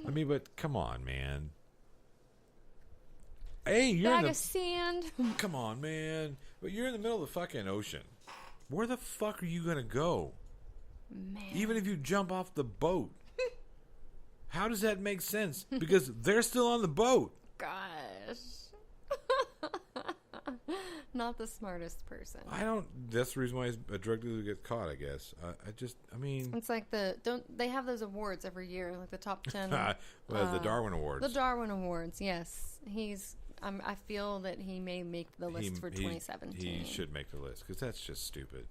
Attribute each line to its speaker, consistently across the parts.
Speaker 1: I mean, but come on, man. Hey, you're
Speaker 2: Bag of sand.
Speaker 1: Come on, man. But you're in the middle of the fucking ocean. Where the fuck are you gonna go?
Speaker 2: Man.
Speaker 1: Even if you jump off the boat. How does that make sense? Because they're still on the boat.
Speaker 2: Gosh. Not the smartest person.
Speaker 1: That's the reason why a drug dealer gets caught, I guess. I mean.
Speaker 2: It's like they have those awards every year, like the top 10.
Speaker 1: The Darwin Awards.
Speaker 2: The Darwin Awards, yes. I feel that he may make the list for 2017.
Speaker 1: He should make the list, because that's just stupid.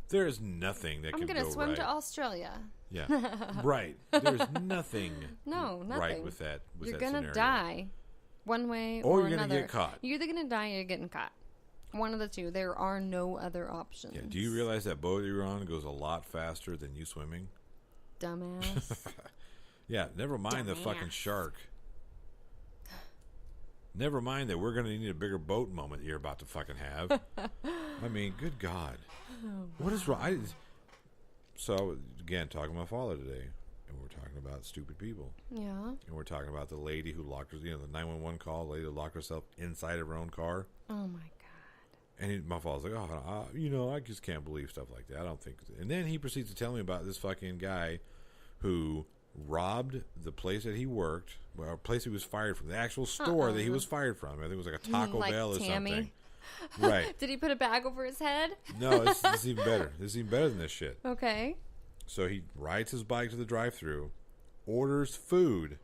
Speaker 1: There is nothing that can go right.
Speaker 2: I'm going to swim to Australia.
Speaker 1: Yeah, right. There's nothing
Speaker 2: nothing
Speaker 1: right with that
Speaker 2: You're going
Speaker 1: to
Speaker 2: die one way
Speaker 1: or
Speaker 2: you're
Speaker 1: you're
Speaker 2: another.
Speaker 1: Going to get caught.
Speaker 2: You're either going to die or you're getting caught. One of the two. There are no other options.
Speaker 1: Yeah. Do you realize that boat you're on goes a lot faster than you swimming?
Speaker 2: Dumbass.
Speaker 1: Yeah, never mind the fucking shark. Never mind that we're going to need a bigger boat moment you're about to fucking have. I mean, good God. What is wrong? So, again, talking to my father today, and we're talking about stupid people. Yeah. And we're talking about the lady who locked her, the 911 call, the lady who locked herself inside of her own car.
Speaker 2: Oh, my God.
Speaker 1: And my father's like, I just can't believe stuff like that. I don't think. And then he proceeds to tell me about this fucking guy who robbed the place that he worked, well, a place he was fired from, the actual store that he was fired from. I think it was like a Taco Bell or something. Right.
Speaker 2: Did he put a bag over his head?
Speaker 1: No, it's even better. This is even better than this shit.
Speaker 2: Okay.
Speaker 1: So he rides his bike to the drive-thru, orders food,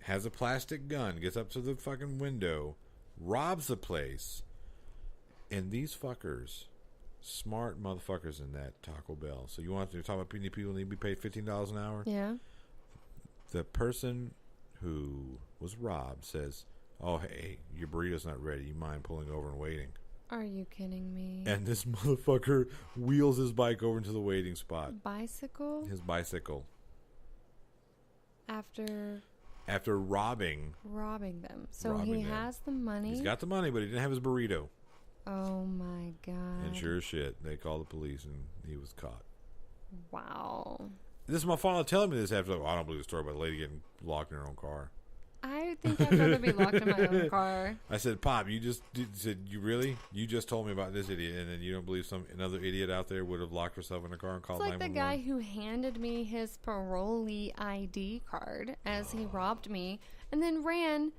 Speaker 1: has a plastic gun, gets up to the fucking window, robs the place, and these fuckers, smart motherfuckers in that Taco Bell. So you're talking about people need to be paid $15 an hour?
Speaker 2: Yeah.
Speaker 1: The person who was robbed says, "Oh, hey, your burrito's not ready. You mind pulling over and waiting?"
Speaker 2: Are you kidding me?
Speaker 1: And this motherfucker wheels his bike over into the waiting spot.
Speaker 2: Bicycle?
Speaker 1: His bicycle.
Speaker 2: After
Speaker 1: robbing
Speaker 2: them. So he has the money.
Speaker 1: He's got the money, but he didn't have his burrito.
Speaker 2: Oh my God.
Speaker 1: And sure as shit, they called the police and he was caught.
Speaker 2: Wow.
Speaker 1: This is my father telling me this after, I don't believe the story about the lady getting locked in her own car.
Speaker 2: I think I'd rather be locked in my own car.
Speaker 1: I said, Pop, you just told me about this idiot, and then you don't believe another idiot out there would have locked herself in a car and called 911?
Speaker 2: It's like the guy who handed me his parolee ID card as he robbed me and then ran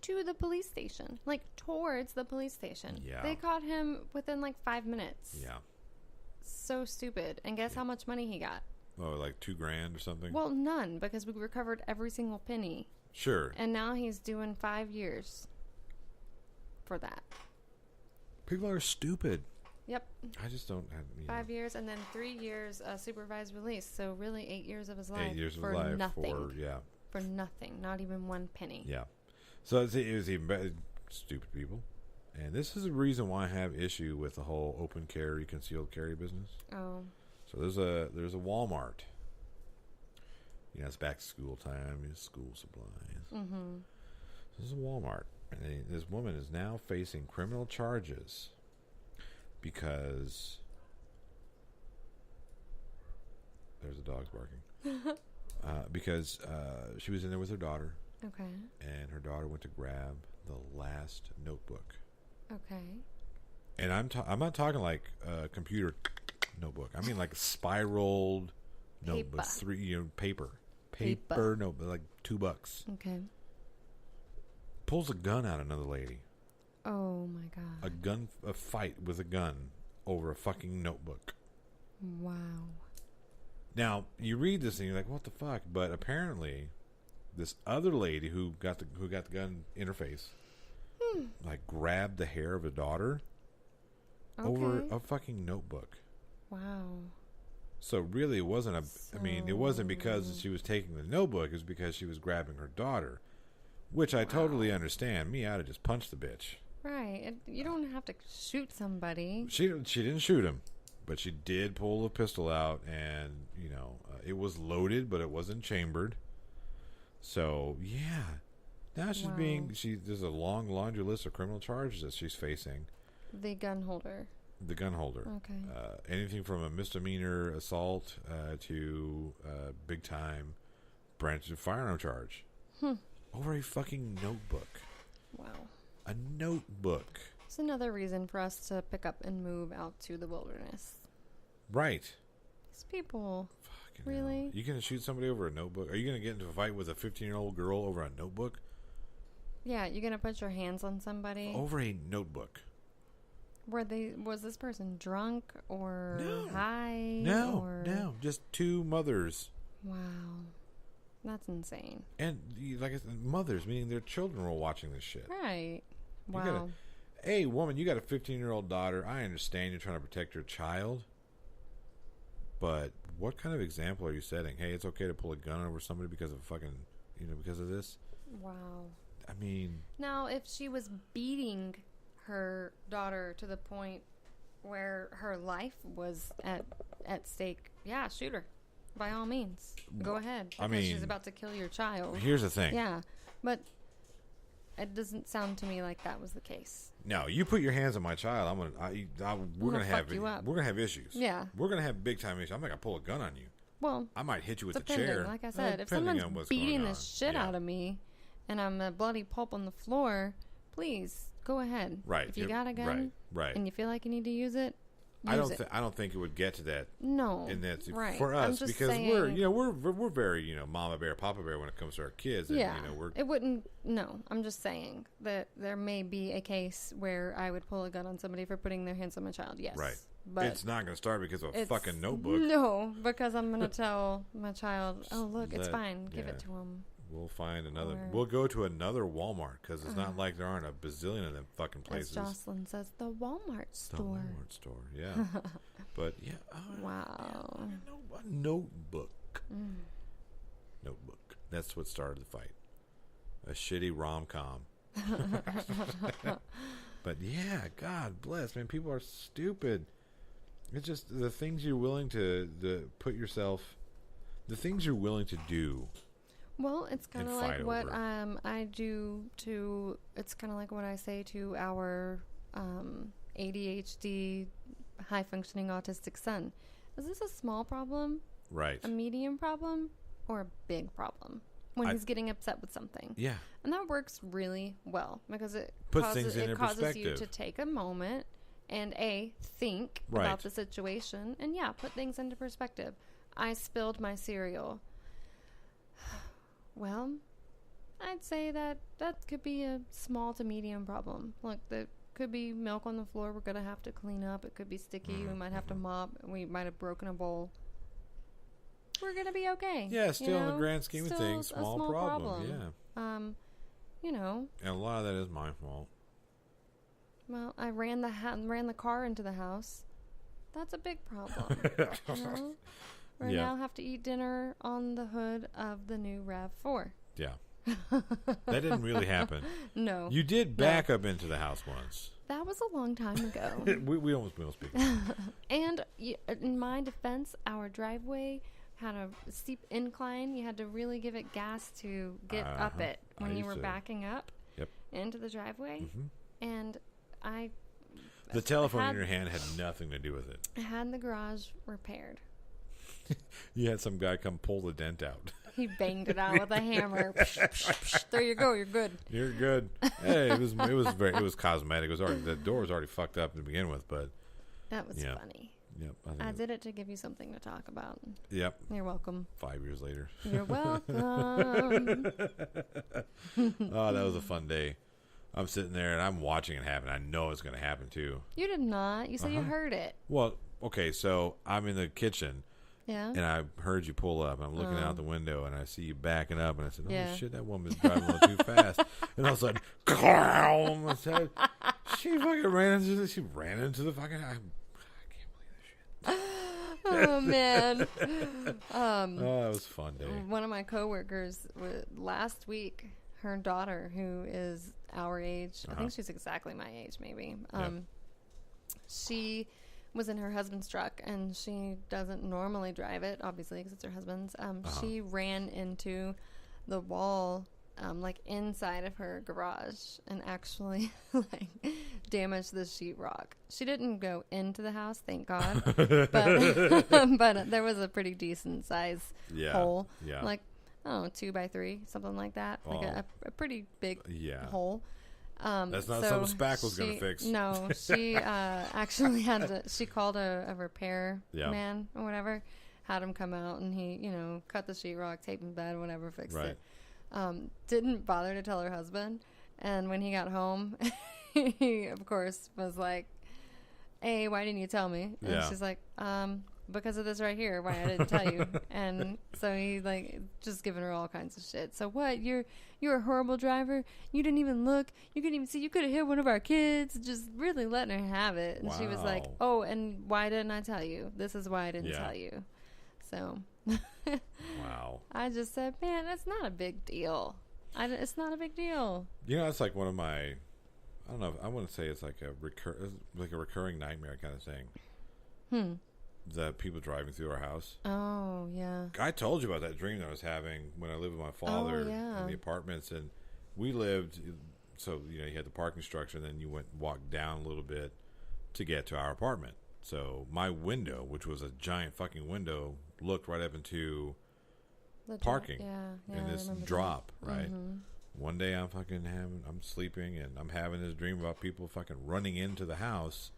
Speaker 2: to the police station, like towards the police station.
Speaker 1: Yeah.
Speaker 2: They caught him within like 5 minutes.
Speaker 1: Yeah.
Speaker 2: So stupid. And guess how much money he got?
Speaker 1: Oh, like $2,000 or something?
Speaker 2: Well, none, because we recovered every single penny.
Speaker 1: Sure.
Speaker 2: And now he's doing 5 years for that.
Speaker 1: People are stupid.
Speaker 2: Yep.
Speaker 1: I just don't have...
Speaker 2: 5 years and then 3 years supervised release. So really 8 years of his life.
Speaker 1: 8 years of
Speaker 2: for
Speaker 1: his life
Speaker 2: nothing.
Speaker 1: Yeah.
Speaker 2: For nothing. Not even one penny.
Speaker 1: Yeah. So it was even better. Stupid people. And this is the reason why I have issue with the whole open carry, concealed carry business.
Speaker 2: Oh.
Speaker 1: So there's a Walmart. It's back to school time. It's school supplies. Mm-hmm. So there's a Walmart. And this woman is now facing criminal charges because there's a dog's barking. Because she was in there with her daughter.
Speaker 2: Okay.
Speaker 1: And her daughter went to grab the last notebook.
Speaker 2: Okay.
Speaker 1: And I'm not talking like a computer notebook. I mean like spiraled notebook, paper notebook, like $2.
Speaker 2: Okay.
Speaker 1: Pulls a gun out another lady.
Speaker 2: Oh my God.
Speaker 1: A fight with a gun over a fucking notebook.
Speaker 2: Wow.
Speaker 1: Now you read this and you're like, what the fuck? But apparently, this other lady who got the gun in her face, like grabbed the hair of a daughter over a fucking notebook.
Speaker 2: Wow.
Speaker 1: So really, it wasn't it wasn't because she was taking the notebook. It was because she was grabbing her daughter, which I totally understand. Me, I'd have just punched the bitch.
Speaker 2: Right. You don't have to shoot somebody.
Speaker 1: She didn't shoot him, but she did pull the pistol out, and it was loaded, but it wasn't chambered. So yeah, now there's a long laundry list of criminal charges that she's facing.
Speaker 2: The gun holder. Okay.
Speaker 1: Anything from a misdemeanor assault to big time branch of firearm charge. Over a fucking notebook.
Speaker 2: Wow.
Speaker 1: A notebook.
Speaker 2: It's another reason for us to pick up and move out to the wilderness.
Speaker 1: Right.
Speaker 2: These people.
Speaker 1: Fucking
Speaker 2: really?
Speaker 1: hell. You gonna shoot somebody over a notebook? Are you gonna get into a fight with a 15-year-old girl over a notebook?
Speaker 2: Yeah, you're gonna put your hands on somebody
Speaker 1: Over a notebook.
Speaker 2: Was this person drunk or high?
Speaker 1: No. Just two mothers.
Speaker 2: Wow. That's insane.
Speaker 1: And like I said, mothers, meaning their children were watching this shit.
Speaker 2: Right. Wow.
Speaker 1: Hey, woman, you got a 15-year-old daughter. I understand you're trying to protect your child. But what kind of example are you setting? Hey, it's okay to pull a gun over somebody because of because of this?
Speaker 2: Wow.
Speaker 1: I mean...
Speaker 2: Now, if she was beating her daughter to the point where her life was at stake, yeah, shoot her. By all means. Go ahead. Because she's about to kill your child.
Speaker 1: Here's the thing.
Speaker 2: Yeah. But it doesn't sound to me like that was the case.
Speaker 1: No, you put your hands on my child, we're gonna have issues.
Speaker 2: Yeah.
Speaker 1: We're gonna have big time issues. I'm not gonna pull a gun on you.
Speaker 2: Well,
Speaker 1: I might hit you with a chair.
Speaker 2: Like I said, if someone's beating the shit out of me and I'm a bloody pulp on the floor, please go ahead.
Speaker 1: Right.
Speaker 2: If you got a gun,
Speaker 1: right,
Speaker 2: and you feel like you need to use it,
Speaker 1: I don't think it would get to that.
Speaker 2: No.
Speaker 1: And that's
Speaker 2: right.
Speaker 1: for us because
Speaker 2: saying,
Speaker 1: we're very mama bear, papa bear when it comes to our kids. And,
Speaker 2: yeah. It wouldn't. No, I'm just saying that there may be a case where I would pull a gun on somebody for putting their hands on my child. Yes.
Speaker 1: Right.
Speaker 2: But
Speaker 1: it's not going to start because of a fucking notebook.
Speaker 2: No, because I'm going to tell my child, oh look, it's fine. Give it to him.
Speaker 1: We'll find another. We'll go to another Walmart because it's not like there aren't a bazillion of them fucking places.
Speaker 2: As Jocelyn says, the Walmart store.
Speaker 1: The Walmart store, yeah. But yeah.
Speaker 2: Wow.
Speaker 1: A notebook. Notebook. That's what started the fight. A shitty rom-com. But yeah, God bless, man. People are stupid. It's just the things you're willing to put yourself. The things you're willing to do.
Speaker 2: Well, it's kind of like what
Speaker 1: over.
Speaker 2: I do to. It's kind of like what I say to our ADHD, high functioning autistic son. Is this a small problem?
Speaker 1: Right.
Speaker 2: A medium problem? Or a big problem? When he's getting upset with something.
Speaker 1: Yeah.
Speaker 2: And that works really well because it
Speaker 1: causes
Speaker 2: you to take a moment and think about the situation and put things into perspective. I spilled my cereal. Well, I'd say that could be a small to medium problem. Like, there could be milk on the floor we're going to have to clean up. It could be sticky. We might have to mop. We might have broken a bowl. We're going to be okay.
Speaker 1: Yeah, still in the grand scheme of things, small problem. Yeah.
Speaker 2: And
Speaker 1: a lot of that is my fault.
Speaker 2: Well, I ran the car into the house. That's a big problem. We now have to eat dinner on the hood of the new RAV4.
Speaker 1: Yeah. That didn't really happen.
Speaker 2: No.
Speaker 1: You did back up into the house once.
Speaker 2: That was a long time ago.
Speaker 1: we almost speak.
Speaker 2: And in my defense, our driveway had a steep incline. You had to really give it gas to get up it when you were backing up into the driveway. Mm-hmm. And the
Speaker 1: telephone in your hand had nothing to do with it.
Speaker 2: I had the garage repaired.
Speaker 1: You had some guy come pull the dent out.
Speaker 2: He banged it out with a hammer. There you go. You're good.
Speaker 1: You're good. Hey, it was cosmetic. It was already, the door was already fucked up to begin with, but
Speaker 2: that was funny.
Speaker 1: Yep.
Speaker 2: I did it to give you something to talk about.
Speaker 1: Yep.
Speaker 2: You're welcome.
Speaker 1: 5 years later.
Speaker 2: You're welcome.
Speaker 1: Oh, that was a fun day. I'm sitting there and I'm watching it happen. I know it's going to happen too.
Speaker 2: You did not. You said you heard it.
Speaker 1: Well, okay, so I'm in the kitchen.
Speaker 2: Yeah.
Speaker 1: And I heard you pull up. I'm looking out the window, and I see you backing up, and I said, "Oh shit, that woman's driving a little too fast." And all of a sudden, I said, she ran into the fucking. I can't believe this shit.
Speaker 2: Oh man.
Speaker 1: Oh, it was a fun day.
Speaker 2: One of my coworkers last week, her daughter, who is our age, I think she's exactly my age, maybe. She was in her husband's truck, and she doesn't normally drive it, obviously, because it's her husband's. She ran into the wall, inside of her garage, and actually, damaged the sheetrock. She didn't go into the house, thank God, but there was a pretty decent size hole.
Speaker 1: Yeah.
Speaker 2: 2x3, something like that. Like a pretty big hole.
Speaker 1: That's not something Spackle's going to fix.
Speaker 2: No, she actually she called a repair man or whatever, had him come out, and he, cut the sheetrock, taped the bed, whatever, fixed it. Didn't bother to tell her husband. And when he got home, he, of course, was like, hey, why didn't you tell me? And she's like, because of this right here, why I didn't tell you. And so he, like, just giving her all kinds of shit. So what? You're a horrible driver. You didn't even look. You couldn't even see. You could have hit one of our kids. Just really letting her have it. And she was like, oh, and why didn't I tell you? This is why I didn't tell you. So
Speaker 1: wow.
Speaker 2: I just said, man, it's not a big deal. It's not a big deal.
Speaker 1: It's like one of my, I don't know, I wouldn't say it's like a recurring nightmare kind of thing. The people driving through our house.
Speaker 2: Oh, yeah.
Speaker 1: I told you about that dream that I was having when I lived with my father in the apartments, and we lived, so, you had the parking structure, and then you walked down a little bit to get to our apartment. So my window, which was a giant fucking window, looked right up into parking in this drop, right? One day I'm sleeping and I'm having this dream about people fucking running into the house,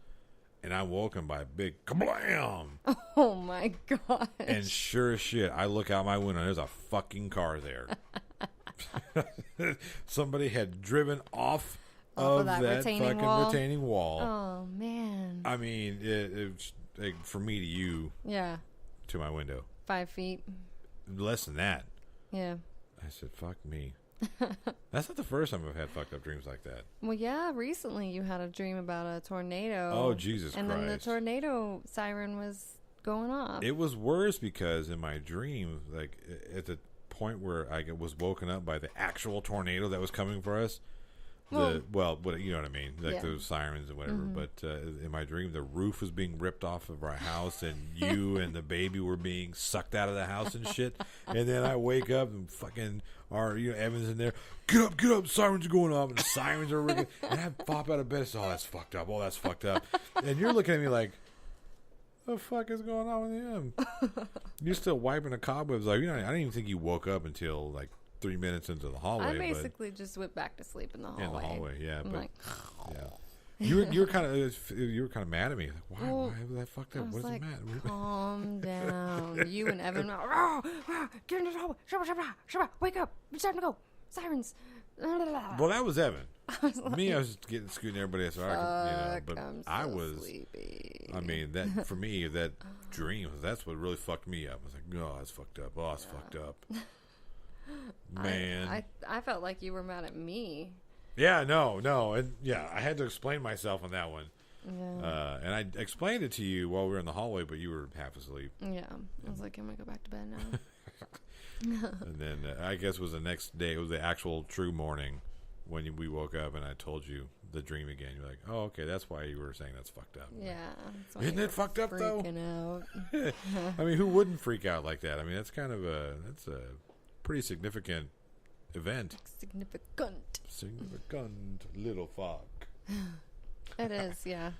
Speaker 1: and I'm woken by a big kablam.
Speaker 2: Oh my god!
Speaker 1: And sure as shit, I look out my window and there's a fucking car there. Somebody had driven off of that fucking retaining wall.
Speaker 2: Oh man!
Speaker 1: I mean, it's like, from me to you.
Speaker 2: Yeah.
Speaker 1: To my window.
Speaker 2: 5 feet.
Speaker 1: Less than that.
Speaker 2: Yeah.
Speaker 1: I said, fuck me. That's not the first time I've had fucked up dreams like that.
Speaker 2: Well, yeah, recently you had a dream about a tornado.
Speaker 1: Oh, Jesus Christ.
Speaker 2: And then the tornado siren was going off.
Speaker 1: It was worse because in my dream, like, at the point where I was woken up by the actual tornado that was coming for us, you know what I mean, like those sirens and whatever. But in my dream, the roof was being ripped off of our house, and you and the baby were being sucked out of the house and shit. And then I wake up and fucking Evan's in there. Get up! Sirens are going off, and the sirens are ripping. And I pop out of bed and say, "Oh, that's fucked up. Oh, that's fucked up." And you're looking at me like, "The fuck is going on with him?" You're still wiping the cobwebs. Like, I didn't even think you woke up until like 3 minutes into the hallway.
Speaker 2: I basically just went back to sleep in the hallway.
Speaker 1: In the hallway, yeah.
Speaker 2: I'm
Speaker 1: but
Speaker 2: like,
Speaker 1: you were kind of mad at me. Like, why was that fucked up? What is
Speaker 2: like,
Speaker 1: the matter?
Speaker 2: Calm down. You and Evan, get in the hallway. Shabba, wake up. It's time to go. Sirens.
Speaker 1: Well, that was Evan. I was getting scooting everybody else. But I was
Speaker 2: sleepy.
Speaker 1: I mean, that for me, that dream, that's what really fucked me up. I was like, oh, that's fucked up. Oh, it's fucked up. Man,
Speaker 2: I felt like you were mad at me.
Speaker 1: Yeah, no, and I had to explain myself on that one.
Speaker 2: Yeah.
Speaker 1: And I explained it to you while we were in the hallway, but you were half asleep.
Speaker 2: Yeah, I was like, "Can we go back to bed now?"
Speaker 1: And then I guess it was the next day. It was the actual true morning when we woke up, and I told you the dream again. You're like, "Oh, okay, that's why you were saying that's fucked up."
Speaker 2: Yeah,
Speaker 1: isn't it fucked up though?
Speaker 2: Freaking out.
Speaker 1: I mean, who wouldn't freak out like that? I mean, that's a pretty significant event. Significant little fuck.
Speaker 2: It is, yeah.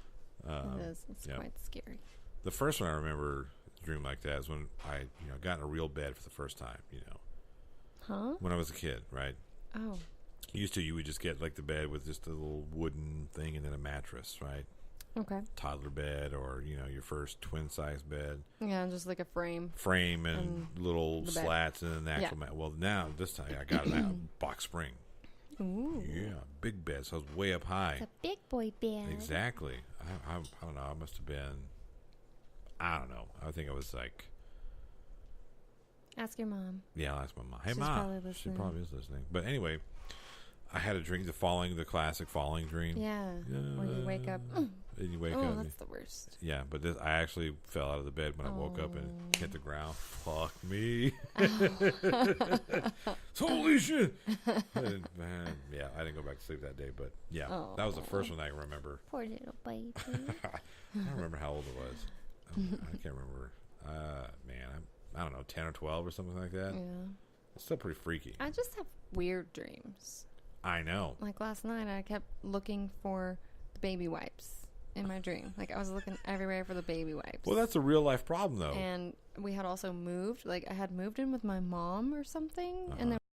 Speaker 2: It is. It's quite scary.
Speaker 1: The first one I remember dream like that is when I got in a real bed for the first time.
Speaker 2: Huh?
Speaker 1: When I was a kid, right?
Speaker 2: Oh.
Speaker 1: You would just get like the bed with just a little wooden thing and then a mattress, right?
Speaker 2: Okay.
Speaker 1: Toddler bed, or your first twin size bed.
Speaker 2: Yeah, just like a frame.
Speaker 1: And little slats and an actual mat. Well, now this time I got a box spring.
Speaker 2: Ooh.
Speaker 1: Yeah, big bed. So I was way up high.
Speaker 2: It's a big boy bed.
Speaker 1: Exactly. I don't know. I must have been. I don't know. I think I was like.
Speaker 2: Ask your mom.
Speaker 1: Yeah, I'll ask my mom. Hey,
Speaker 2: She's
Speaker 1: Mom.
Speaker 2: Probably listening.
Speaker 1: She probably is listening. But anyway, I had a dream, the classic falling dream.
Speaker 2: Yeah. Where you wake up.
Speaker 1: And you wake up.
Speaker 2: Oh, that's the worst.
Speaker 1: Yeah, but I actually fell out of the bed when I woke up and hit the ground. Fuck me. Holy shit. Man, yeah, I didn't go back to sleep that day, but yeah, that was the first one I remember.
Speaker 2: Poor little baby.
Speaker 1: I don't remember how old it was. I can't remember. Man, I don't know, 10 or 12 or something like that.
Speaker 2: Yeah.
Speaker 1: It's still pretty freaky.
Speaker 2: I just have weird dreams.
Speaker 1: I know.
Speaker 2: Like last night, I kept looking for the baby wipes in my dream. Like I was looking everywhere for the baby wipes.
Speaker 1: Well, that's a real life problem, though.
Speaker 2: And we had also moved. Like, I had moved in with my mom or something, and then